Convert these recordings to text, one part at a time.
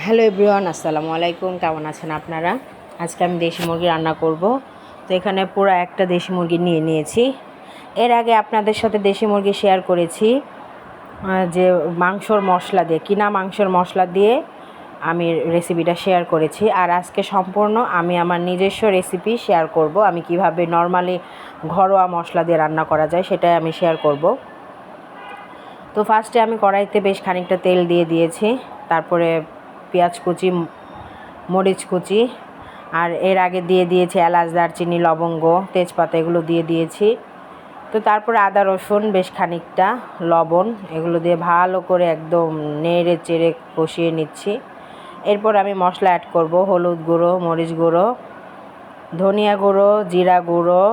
Hello everyone, আসসালামু আলাইকুম। কেমন আছেন আপনারা? আজকে আমি দেশি মুরগি রান্না করব। তো এখানে পুরো একটা দেশি মুরগি নিয়ে নিয়েছি। এর আগে আপনাদের সাথে দেশি মুরগি শেয়ার করেছি যে মাংসর মশলা দিয়ে, কিনা মাংসের মশলা দিয়ে আমি রেসিপিটা শেয়ার করেছি। আর আজকে সম্পূর্ণ আমি আমার নিজস্ব রেসিপি শেয়ার করব। আমি কিভাবে নর্মালি ঘরোয়া মশলা দিয়ে রান্না করা যায় সেটাই আমি শেয়ার করব। তো ফার্স্টে আমি কড়াইতে বেশ খানিকটা তেল দিয়ে দিয়েছি, তারপরে পেঁয়াজ কুচি, মরিচ কুচি, আর এর আগে দিয়ে দিয়েছি এলাচ, দারচিনি, লবঙ্গ, তেজপাতা, এগুলো দিয়ে দিয়েছি। তো তারপরে আদা রসুন বেশ খানিকটা, লবণ, এগুলো দিয়ে ভালো করে একদম নেড়ে চেড়ে কষিয়ে নিচ্ছি। এরপর আমি মশলা অ্যাড করব, হলুদ গুঁড়ো, মরিচ গুঁড়ো, ধনিয়া গুঁড়ো, জিরা গুঁড়ো,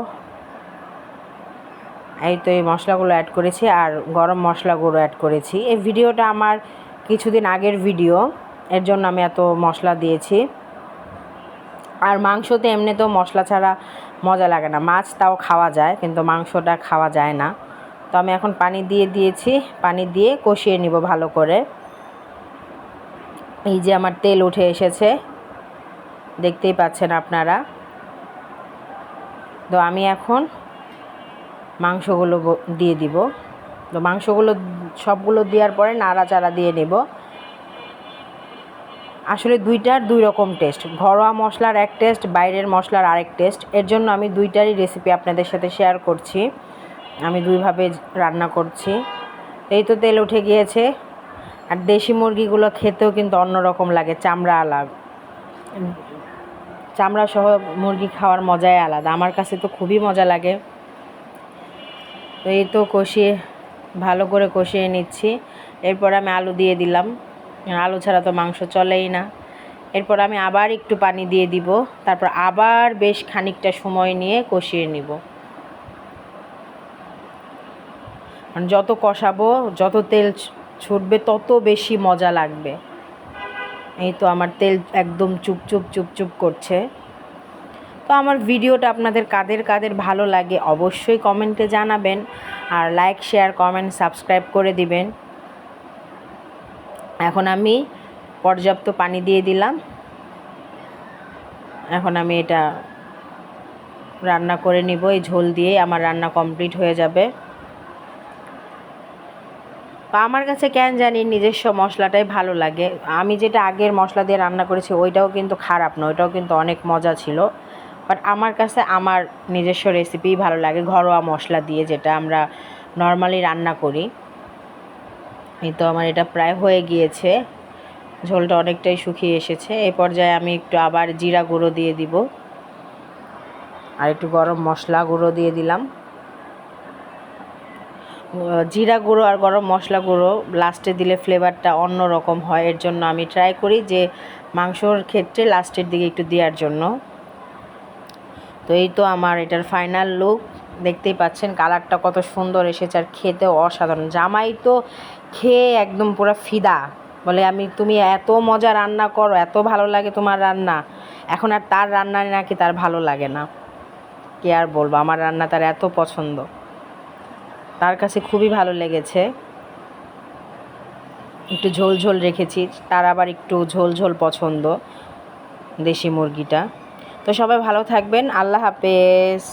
এই তো এই মশলাগুলো অ্যাড করেছি, আর গরম মশলা গুঁড়ো অ্যাড করেছি। এই ভিডিওটা আমার কিছুদিন আগের ভিডিও, এর জন্য আমি এত মশলা দিয়েছি। আর মাংসতে এমনিতেও মশলা ছাড়া মজা লাগে না। মাছ তাও খাওয়া যায়, কিন্তু মাংসটা খাওয়া যায় না। তো আমি এখন পানি দিয়ে দিয়েছি, পানি দিয়ে কষিয়ে নিব ভালো করে। এই যে আমার তেল উঠে এসেছে, দেখতেই পাচ্ছেন আপনারা। তো আমি এখন মাংসগুলো দিয়ে দিব। তো মাংসগুলো সবগুলো দেওয়ার পরে নাড়াচাড়া দিয়ে নেব। আসলে দুইটার দুই রকম টেস্ট, ঘরোয়া মশলার এক টেস্ট, বাইরের মশলার আরেক টেস্ট। এর জন্য আমি দুইটারই রেসিপি আপনাদের সাথে শেয়ার করছি। আমি দুইভাবে রান্না করছি। এই তো তেল উঠে গিয়েছে। আর দেশি মুরগিগুলো খেতেও কিন্তু অন্যরকম লাগে, চামড়া আলাদা, চামড়া সহ মুরগি খাওয়ার মজাই আলাদা। আমার কাছে তো খুবই মজা লাগে। তো এই তো কষিয়ে, ভালো করে কষিয়ে নিচ্ছি। এরপর আমি আলু দিয়ে দিলাম, আলু ছাড়া তো মাংস চলেই না। এরপর আমি আবার একটু পানি দিয়ে দিব, তারপর আবার বেশ খানিকটা সময় নিয়ে কষিয়ে নিব। যত কষাবো, যত তেল ছুটবে, তত বেশি মজা লাগবে। এই তো আমার তেল একদম চুপচুপ চুপচুপ করছে। তো আমার ভিডিওটা আপনাদের কাদের কাদের ভালো লাগে অবশ্যই কমেন্টে জানাবেন, আর লাইক, শেয়ার, কমেন্ট, সাবস্ক্রাইব করে দিবেন। এখন আমি পর্যাপ্ত পানি দিয়ে দিলাম। এখন আমি এটা রান্না করে নিব। এই ঝোল দিয়ে আমার রান্না কমপ্লিট হয়ে যাবে। তো আমার কাছে কেন জানি নিজস্ব মশলাটাই ভালো লাগে। আমি যেটা আগের মশলা দিয়ে রান্না করেছি ওইটাও কিন্তু খারাপ না, ওইটাও কিন্তু অনেক মজা ছিল। বাট আমার কাছে আমার নিজস্ব রেসিপিই ভালো লাগে, ঘরোয়া মশলা দিয়ে যেটা আমরা নর্মালি রান্না করি। এই তো আমার এটা প্রায় হয়ে গিয়েছে, ঝোলটা অনেকটাই শুকিয়ে এসেছে। এই পর্যায়ে আমি একটু আবার জিরা গুঁড়ো দিয়ে দিব, আর একটু গরম মশলা গুঁড়ো দিয়ে দিলাম। জিরা গুঁড়ো আর গরম মশলা গুঁড়ো লাস্টে দিলে ফ্লেভারটা অন্য রকম হয়। এর জন্য আমি ট্রাই করি যে মাংসর ক্ষেত্রে লাস্টের দিকে একটু দেওয়ার জন্য। তো এই তো আমার এটার ফাইনাল লুক, দেখতেই পাচ্ছেন কালারটা কত সুন্দর এসেছে, আর খেতেও অসাধারণ। জামাই তো খেয়ে একদম পুরো ফিদা, বলে তুমি এত মজা রান্না করো, এত ভালো লাগে তোমার রান্না। এখন আর তার রান্না নাকি তার ভালো লাগে না, কি আর বলবো, আমার রান্না তার এত পছন্দ, তার কাছে খুবই ভালো লেগেছে। একটু ঝোল ঝোল রেখেছি, তার আবার একটু ঝোল ঝোল পছন্দ দেশি মুরগিটা। তো সবাই ভালো থাকবেন, আল্লাহ হাফেজ।